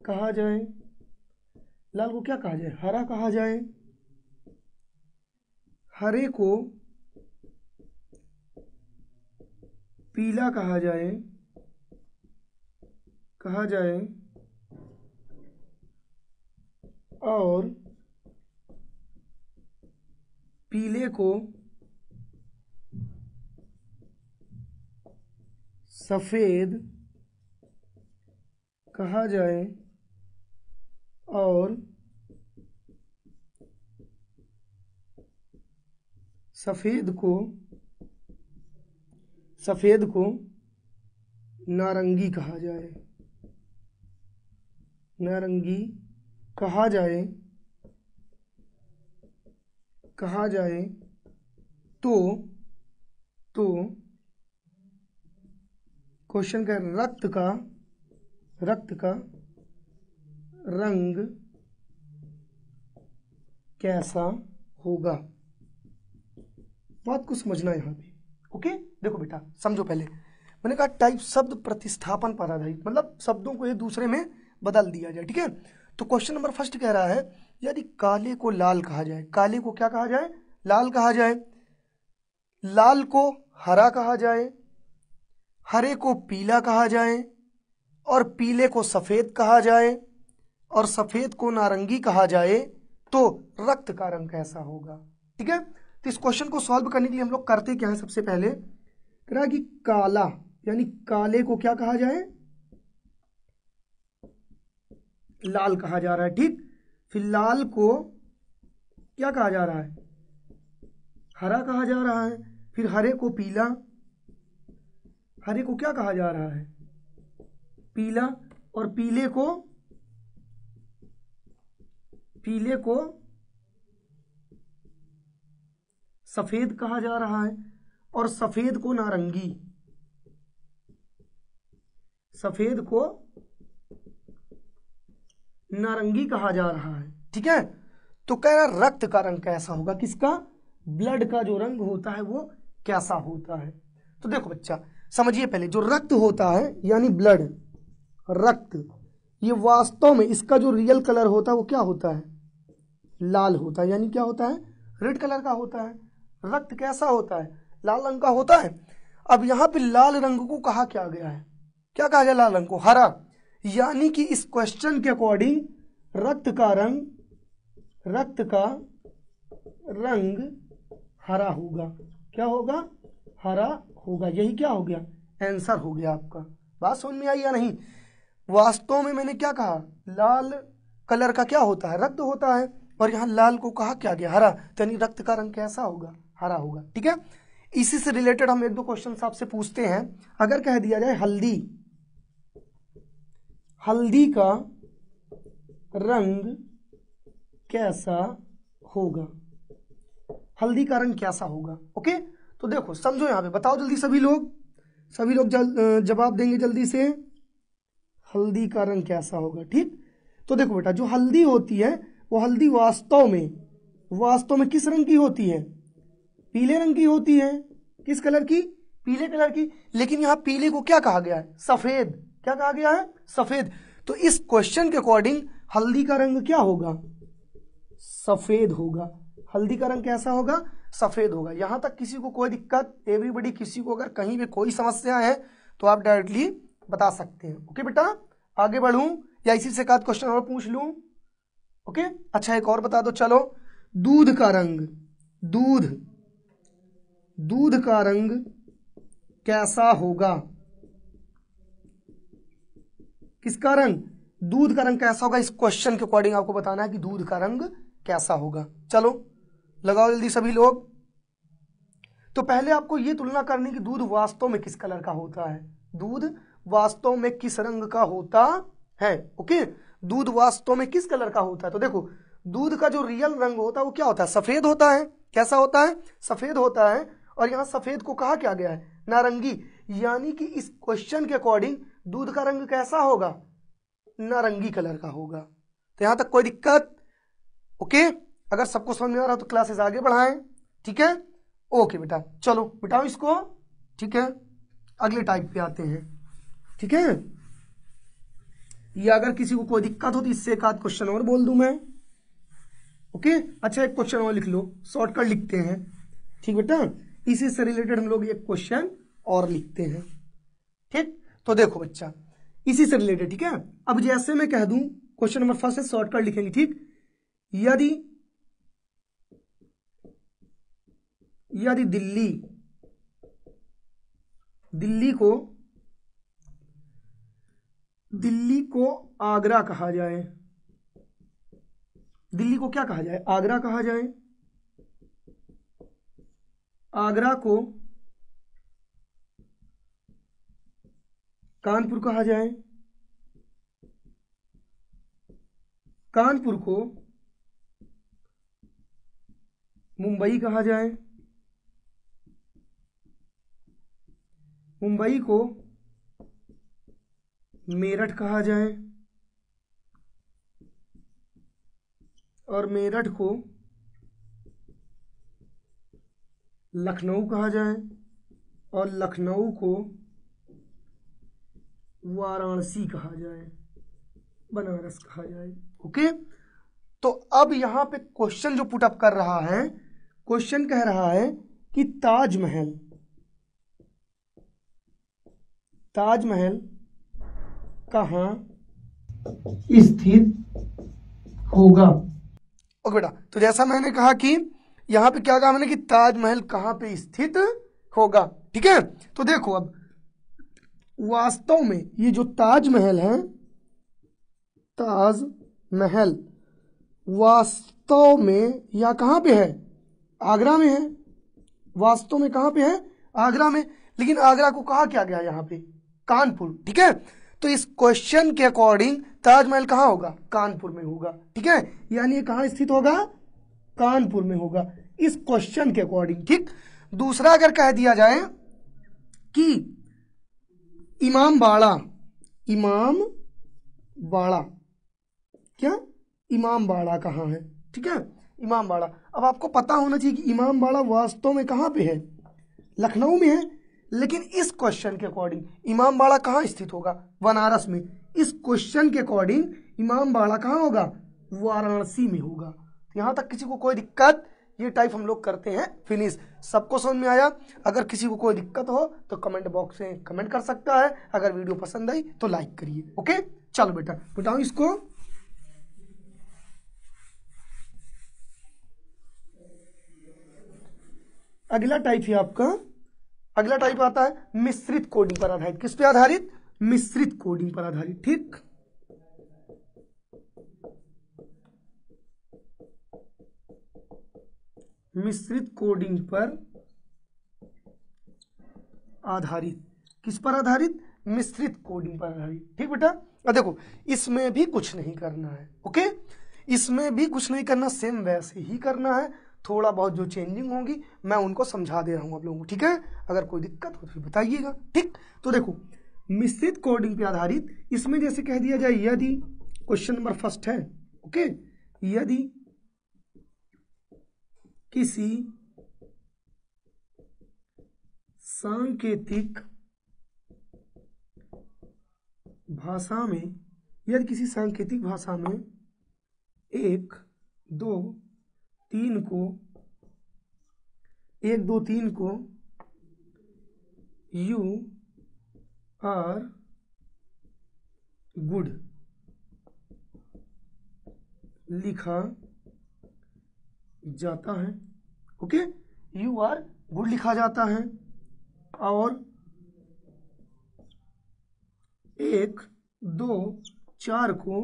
कहा जाए, लाल को क्या कहा जाए हरा कहा जाए, हरे को पीला कहा जाए और पीले को सफेद कहा जाए और सफेद को नारंगी कहा जाए, नारंगी कहा जाए तो क्वेश्चन का रक्त का रंग कैसा होगा, बात को समझना यहाँ पे। ओके देखो बेटा समझो, पहले मैंने कहा टाइप शब्द प्रतिस्थापन पर आधारित, मतलब शब्दों को एक दूसरे में बदल दिया जाए, ठीक है। तो क्वेश्चन नंबर फर्स्ट कह रहा है यदि काले को लाल कहा जाए, काले को क्या कहा जाए लाल कहा जाए, लाल को हरा कहा जाए, हरे को पीला कहा जाए और पीले को सफेद कहा जाए और सफेद को नारंगी कहा जाए तो रक्त का रंग कैसा होगा। ठीक है, तो इस क्वेश्चन को सॉल्व करने के लिए हम लोग करते क्या है, सबसे पहले कह रहा कि काला यानी काले को क्या कहा जाए, लाल कहा जा रहा है। ठीक, फिर लाल को क्या कहा जा रहा है, हरा कहा जा रहा है। फिर हरे को पीला, हरे को क्या कहा जा रहा है, पीला। और पीले को सफेद कहा जा रहा है। और सफेद को नारंगी, सफेद को नारंगी कहा जा रहा है। ठीक है, तो कह रहा रक्त का रंग कैसा होगा, किसका, ब्लड का जो रंग होता है वो कैसा होता है। तो देखो बच्चा समझिए, पहले जो रक्त होता है यानी ब्लड, रक्त, ये वास्तव में इसका जो रियल कलर होता है वो क्या होता है, लाल होता है, यानी क्या होता है, रेड कलर का होता है। रक्त कैसा होता है, लाल रंग का होता है। अब यहाँ पे लाल रंग को कहा क्या गया है, क्या कहा गया, लाल रंग को हरा, यानी कि इस क्वेश्चन के अकॉर्डिंग रक्त का रंग हरा होगा। क्या होगा, हरा होगा। यही क्या हो गया, आंसर हो गया आपका। बात समझ में आई या नहीं। वास्तव में मैंने क्या कहा, लाल कलर का क्या होता है, रक्त होता है, और यहाँ लाल को कहा क्या गया, हरा, यानी रक्त का रंग कैसा होगा, हरा होगा। ठीक है, इसी से रिलेटेड हम एक दो क्वेश्चन आपसे पूछते हैं। अगर कह दिया जाए हल्दी का रंग कैसा होगा, हल्दी का रंग कैसा होगा। ओके, तो देखो समझो, यहाँ पे बताओ जल्दी, सभी लोग जवाब देंगे जल्दी से, हल्दी का रंग कैसा होगा। ठीक, तो देखो बेटा, जो हल्दी होती है वो हल्दी वास्तव में किस रंग की होती है, पीले रंग की होती है। किस कलर की, पीले कलर की। लेकिन यहाँ पीले को क्या कहा गया है, सफेद। क्या कहा गया है, सफेद। तो इस क्वेश्चन के अकॉर्डिंग हल्दी का रंग क्या होगा, सफेद होगा। हल्दी का रंग कैसा होगा, सफेद होगा। यहां तक किसी को कोई दिक्कत, एवरीबडी, किसी को अगर कहीं भी कोई समस्या है तो आप डायरेक्टली बता सकते हैं। ओके बेटा, आगे बढ़ूं या इसी से एक क्वेश्चन और पूछ लूं। ओके, अच्छा एक और बता दो, चलो। दूध का रंग कैसा होगा, किसका रंग, दूध का रंग कैसा होगा। इस क्वेश्चन के अकॉर्डिंग आपको बताना है कि दूध का रंग कैसा होगा। चलो लगाओ जल्दी सभी लोग। तो पहले आपको ये तुलना करनी कि दूध वास्तव में किस कलर का होता है, दूध वास्तव में किस रंग का होता है। ओके, दूध वास्तव में किस कलर का होता है। तो देखो, दूध का जो रियल रंग होता है वो क्या होता है, सफेद होता है। कैसा होता है, सफेद होता है। और यहाँ सफेद को कहा क्या गया है, नारंगी, यानी कि इस क्वेश्चन के अकॉर्डिंग दूध का रंग कैसा होगा, नारंगी कलर का होगा। तो यहां तक कोई दिक्कत। ओके, अगर सबको समझ में आ रहा तो क्लासेस आगे बढ़ाएं। ठीक है, ओके बेटा, चलो बिठाओ इसको। ठीक है, अगले टाइप पे आते हैं। ठीक है, या अगर किसी को कोई दिक्कत हो तो इससे एक आध क्वेश्चन और बोल दूं मैं। ओके, अच्छा एक क्वेश्चन और लिख लो, शॉर्टकट लिखते हैं। ठीक बेटा, इसी से रिलेटेड हम लोग एक क्वेश्चन और लिखते हैं। ठीक, तो देखो बच्चा, इसी से रिलेटेड। ठीक है, अब जैसे मैं कह दूं, क्वेश्चन नंबर फर्स्ट है, शॉर्टकट लिखेंगे। ठीक, यदि दिल्ली को आगरा कहा जाए, दिल्ली को क्या कहा जाए, आगरा कहा जाए। आगरा को कानपुर कहा जाए, कानपुर को मुंबई कहा जाए, मुंबई को मेरठ कहा जाए, और मेरठ को लखनऊ कहा जाए, और लखनऊ को वाराणसी कहा जाए, बनारस कहा जाए। ओके, तो अब यहां पे क्वेश्चन जो पुट अप कर रहा है, क्वेश्चन कह रहा है कि ताजमहल कहां स्थित होगा। ओके बेटा, तो जैसा मैंने कहा कि यहाँ पे क्या कहा मैंने कि ताजमहल कहाँ पे स्थित होगा। ठीक है, तो देखो अब वास्तव में ये जो ताजमहल है, ताजमहल वास्तव में यह कहाँ पे है? आगरा में है। वास्तव में कहाँ पे है? आगरा में। लेकिन आगरा को कहा क्या गया यहाँ पे? कानपुर। ठीक है, तो इस क्वेश्चन के अकॉर्डिंग ताजमहल कहाँ होगा? कानपुर में होगा। ठीक है, यानी ये कहाँ स्थित होगा? कानपुर में होगा इस क्वेश्चन के अकॉर्डिंग। ठीक, दूसरा अगर कह दिया जाए कि इमामबाड़ा, इमामबाड़ा क्या? इमामबाड़ा कहाँ है? ठीक है, इमामबाड़ा। अब आपको पता होना चाहिए कि इमामबाड़ा वास्तव में कहाँ पे है? लखनऊ में है। लेकिन इस क्वेश्चन के अकॉर्डिंग इमामबाड़ा कहाँ स्थित होगा? बनारस में। इस क्वेश्चन के अकॉर्डिंग इमामबाड़ा कहाँ होगा? वाराणसी में होगा। तो यहाँ तक किसी को कोई दिक्कत? ये टाइप हम लोग करते हैं फिनिश। सबको समझ में आया? अगर किसी को कोई दिक्कत हो तो कमेंट बॉक्स में कमेंट कर सकता है। अगर वीडियो पसंद आई तो लाइक करिए। ओके, चलो बेटा बताओ इसको। अगला टाइप है आपका, अगला टाइप आता है मिश्रित कोडिंग पर आधारित। किस पे आधारित? मिश्रित कोडिंग पर आधारित। ठीक, मिश्रित कोडिंग पर आधारित। किस पर आधारित? मिश्रित कोडिंग पर आधारित। ठीक बेटा, अब देखो इसमें भी कुछ नहीं करना है। ओके, इसमें भी कुछ नहीं करना, सेम वैसे ही करना है। थोड़ा बहुत जो चेंजिंग होगी मैं उनको समझा दे रहा हूं आप लोगों को। ठीक है, अगर कोई दिक्कत हो तो फिर बताइएगा। ठीक, तो देखो मिश्रित कोडिंग पे आधारित, इसमें जैसे कह दिया जाए यदि, क्वेश्चन नंबर फर्स्ट है। ओके, यदि किसी सांकेतिक भाषा में, यदि किसी सांकेतिक भाषा में 1 2 3 को 1 2 3 को यू आर गुड लिखा जाता है। ओके, यू आर गुड लिखा जाता है। और 1 2 4 को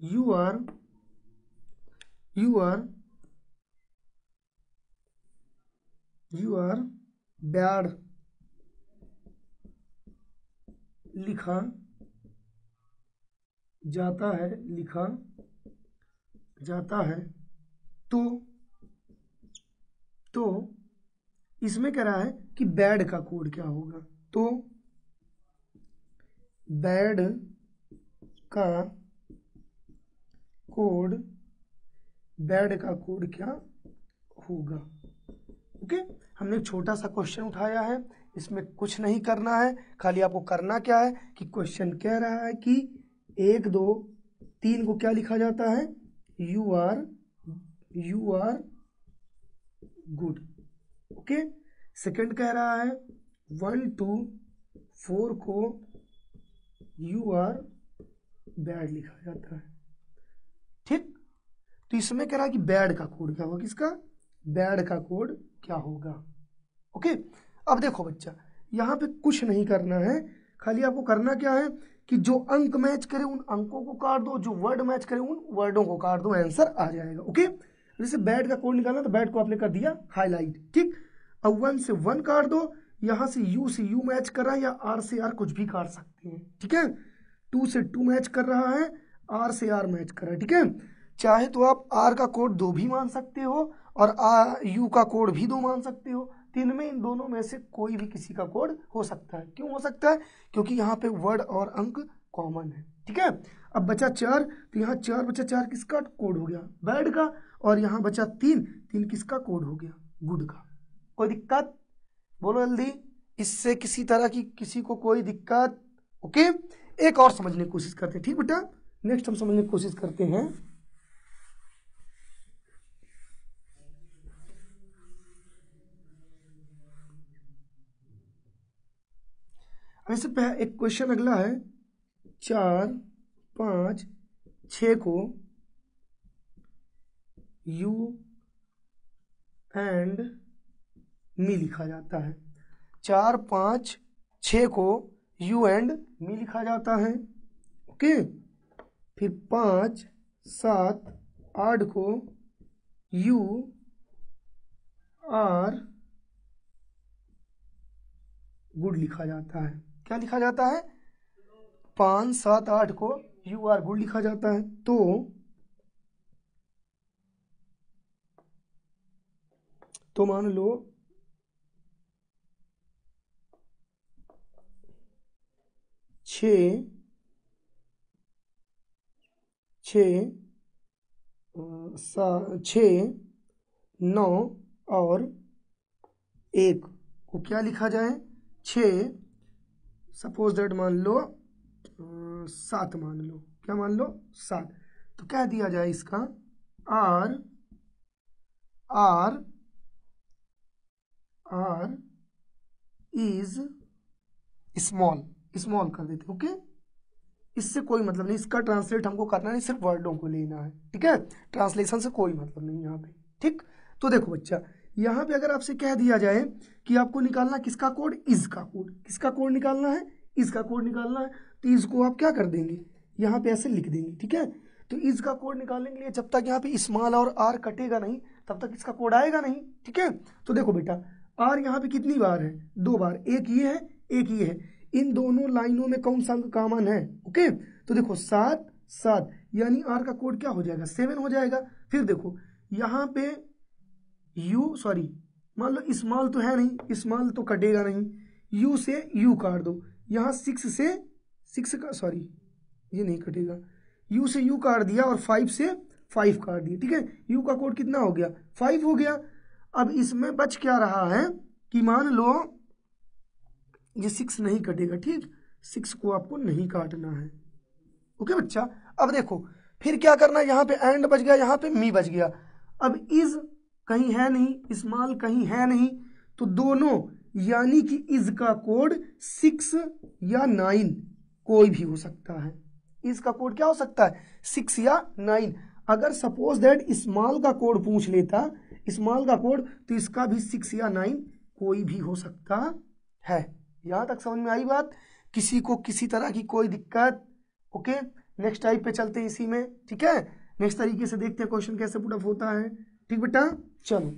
यू आर बैड लिखा जाता है, लिखा जाता है। तो इसमें कह रहा है कि बैड का कोड क्या होगा? तो बैड का कोड, बैड का कोड क्या होगा? ओके, हमने एक छोटा सा क्वेश्चन उठाया है, इसमें कुछ नहीं करना है। खाली आपको करना क्या है कि क्वेश्चन कह रहा है कि 1 2 3 को क्या लिखा जाता है? You are good. Okay, second कह रहा है 1 2 4 को यू आर बैड लिखा जाता है। ठीक, तो इसमें कह रहा है कि बैड का कोड क्या होगा? किसका? बैड का कोड क्या होगा? ओके, अब देखो बच्चा यहाँ पे कुछ नहीं करना है। खाली आपको करना क्या है कि जो अंक मैच करे उन अंकों को काट दो, जो वर्ड मैच करे उन वर्डों को काट दो, आंसर आ जाएगा। ओके, जैसे बैड का कोड निकालना तो बैड को आपने कर दिया हाईलाइट। ठीक, अब 1 से 1 काट दो, यहाँ से यू मैच कर रहा है या आर से आर कुछ भी काट सकते हैं। ठीक है, 2 से 2 मैच कर रहा है, आर से आर मैच कर रहा है। ठीक है, चाहे तो आप आर का कोड 2 भी मान सकते हो और यू का कोड भी 2 मान सकते हो। तीन में इन दोनों में से कोई भी किसी का कोड हो सकता है। क्यों हो सकता है? क्योंकि यहाँ पे वर्ड और अंक कॉमन है। ठीक है, अब बचा 4, तो यहाँ 4 बचा, 4 किसका कोड हो गया? बैड का। और यहाँ बचा 3, 3 किसका कोड हो गया? गुड का। कोई दिक्कत? बोलो जल्दी, इससे किसी तरह की किसी को कोई दिक्कत? ओके, एक और समझने की कोशिश करते हैं। ठीक बेटा, नेक्स्ट हम समझने की कोशिश करते हैं। ऐसे एक क्वेश्चन अगला है 4, 5, 6 को यू एंड मी लिखा जाता है। 4, 5, 6 को यू एंड मी लिखा जाता है। ओके, फिर 5, 7, 8 को यू आर गुड लिखा जाता है। क्या लिखा जाता है? 5, 7, 8 को यू आर गुड लिखा जाता है। तो मान लो 6, 9 और 1 को क्या लिखा जाए? 6, सपोज दैट मान लो 7 मान लो। क्या मान लो? 7। तो क्या दिया जाए इसका? आर इज स्मॉल कर देते। ओके, इससे कोई मतलब नहीं, इसका ट्रांसलेट हमको करना नहीं, सिर्फ वर्डों को लेना है। ठीक है, ट्रांसलेशन से कोई मतलब नहीं यहाँ पे। ठीक, तो देखो बच्चा, यहाँ पे अगर आपसे कह दिया जाए कि आपको निकालना किसका कोड? इज का कोड। किसका कोड निकालना है? इज का कोड निकालना है। तो इज को आप क्या कर देंगे? यहाँ पे ऐसे लिख देंगे। ठीक है, तो इज का कोड निकालने के लिए जब तक यहाँ पे स्मॉल और आर कटेगा नहीं तब तक इसका कोड आएगा नहीं। ठीक है, तो देखो बेटा, आर यहाँ पे कितनी बार है? 2 बार। एक ये है, एक ये है। इन दोनों लाइनों में कौन सा अंक कॉमन है? ओके, तो देखो 7, 7, यानी आर का कोड क्या हो जाएगा? 7 हो जाएगा। फिर देखो यहाँ पे मान लो स्मॉल तो है नहीं, स्मॉल तो कटेगा नहीं, यू से यू काट दो। यहाँ 6 से 6 का ये नहीं कटेगा, यू से यू काट दिया और 5 से 5 काट दिया। ठीक है, यू का कोड कितना हो गया? 5 हो गया। अब इसमें बच क्या रहा है कि मान लो ये 6 नहीं कटेगा। ठीक, 6 को आपको नहीं काटना है। ओके बच्चा, अब देखो फिर क्या करना है? यहाँ पे एंड बच गया, यहाँ पे मी बच गया। अब इज कहीं है नहीं, स्मॉल कहीं है नहीं, तो दोनों यानी कि इज का कोड 6 या 9 कोई भी हो सकता है। इज का कोड क्या हो सकता है? 6 या 9। अगर सपोज दैट स्मॉल का कोड पूछ लेता, स्मॉल का कोड, तो इसका भी 6 या 9 कोई भी हो सकता है। यहां तक समझ में आई बात? किसी को किसी तरह की कोई दिक्कत? ओके, नेक्स्ट टाइप पे चलते हैं इसी में। ठीक है, नेक्स्ट तरीके से देखते हैं क्वेश्चन कैसे पुट अप होता है। ठीक बेटा, चलो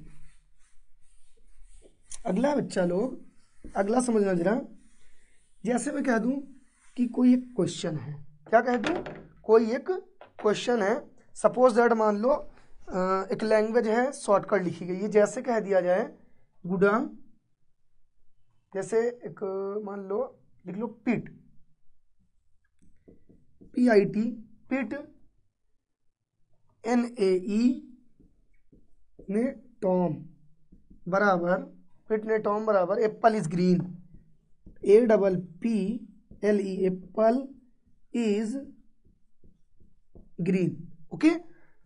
अगला बच्चा लोग, अगला समझना जरा। जैसे मैं कह दूं कि कोई एक क्वेश्चन है, क्या कह दूं? कोई एक क्वेश्चन है। सपोज दैट मान लो एक लैंग्वेज है, शॉर्टकट लिखी गई है। जैसे कह दिया जाए गुडा, जैसे एक मान लो लिख लो पिट, PIT, पिट, NAE ने टॉम बराबर, पिट ने टॉम बराबर Apple is green, APPLE Apple is green. Okay,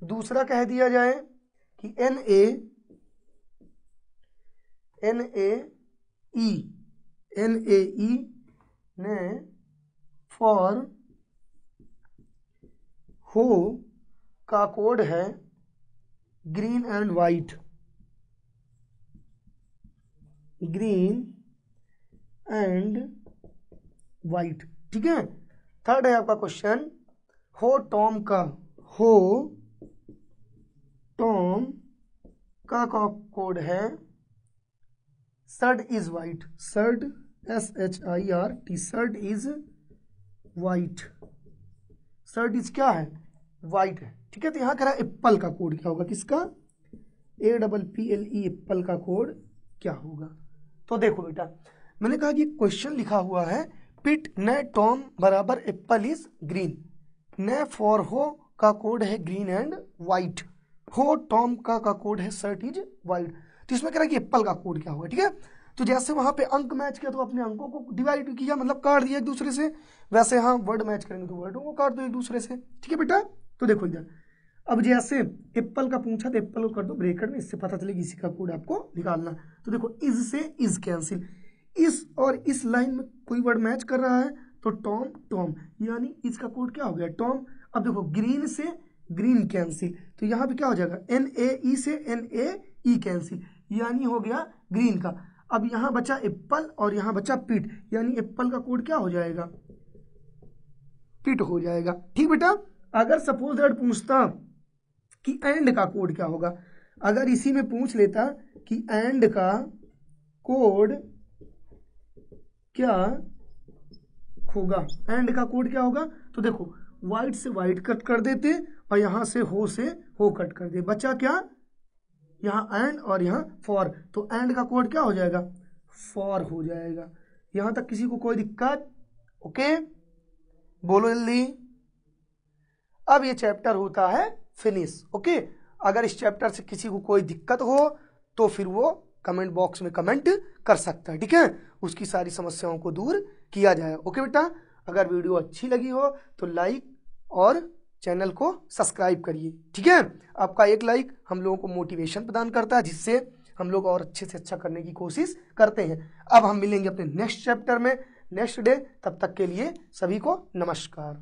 दूसरा कह दिया जाए कि NAE ने फॉर हो का कोड है green and white, green and white. ठीक है, थर्ड है आपका क्वेश्चन, हो टॉम का कोड है surd is white, surd SHIRT, surd is white, surd is क्या है? वाइट है। ठीक है, तो यहां कह रहा है एप्पल का कोड क्या होगा? किसका? APPLE एप्पल का कोड क्या होगा? तो देखो बेटा, मैंने कहा कि क्वेश्चन लिखा हुआ है पिट ने टॉम बराबर एप्पल इज ग्रीन, ने फॉर हो का कोड है ग्रीन एंड वाइट, हो टॉम का कोड है सर्ट इज वाइट। तो इसमें कह रहा है कि एप्पल का कोड क्या होगा। ठीक है, तो जैसे वहां पे अंक मैच किया तो अपने अंकों को डिवाइड किया, मतलब काट दिया एक दूसरे से, वैसे हाँ वर्ड मैच करेंगे तो वर्डों को काट दो एक दूसरे से। ठीक है बेटा, तो देखो इधर, अब जैसे एप्पल का पूछा तो एप्पल को कर दो ब्रैकेट में, इससे पता चलेगा इसी का कोड आपको निकालना। तो देखो इज से इज कैंसिल, इस और इस लाइन में कोई वर्ड मैच कर रहा है तो टॉम टॉम, यानी इसका कोड क्या हो गया टॉम। अब देखो ग्रीन से ग्रीन कैंसिल, तो यहाँ पे क्या हो जाएगा NAE से NAE कैंसिल, यानी हो गया ग्रीन का। अब यहाँ बचा एप्पल और यहाँ बचा पीट, यानी एप्पल का कोड क्या हो जाएगा पीट हो जाएगा। ठीक बेटा, अगर सपोज दैट पूछता कि एंड का कोड क्या होगा, अगर इसी में पूछ लेता कि एंड का कोड क्या होगा, एंड का कोड क्या होगा, तो देखो वाइट से वाइट कट कर देते और यहां से हो कट कर दे, बचा क्या यहाँ एंड और यहाँ फॉर, तो एंड का कोड क्या हो जाएगा फॉर हो जाएगा। यहां तक किसी को कोई दिक्कत? ओके बोलो जल्दी। अब ये चैप्टर होता है फिनिश। ओके, अगर इस चैप्टर से किसी को कोई दिक्कत हो तो फिर वो कमेंट बॉक्स में कमेंट कर सकता है, ठीक है, उसकी सारी समस्याओं को दूर किया जाए। ओके बेटा, अगर वीडियो अच्छी लगी हो तो लाइक और चैनल को सब्सक्राइब करिए, ठीक है। आपका एक लाइक हम लोगों को मोटिवेशन प्रदान करता है, जिससे हम लोग और अच्छे से अच्छा करने की कोशिश करते हैं। अब हम मिलेंगे अपने नेक्स्ट चैप्टर में नेक्स्ट डे, तब तक के लिए सभी को नमस्कार।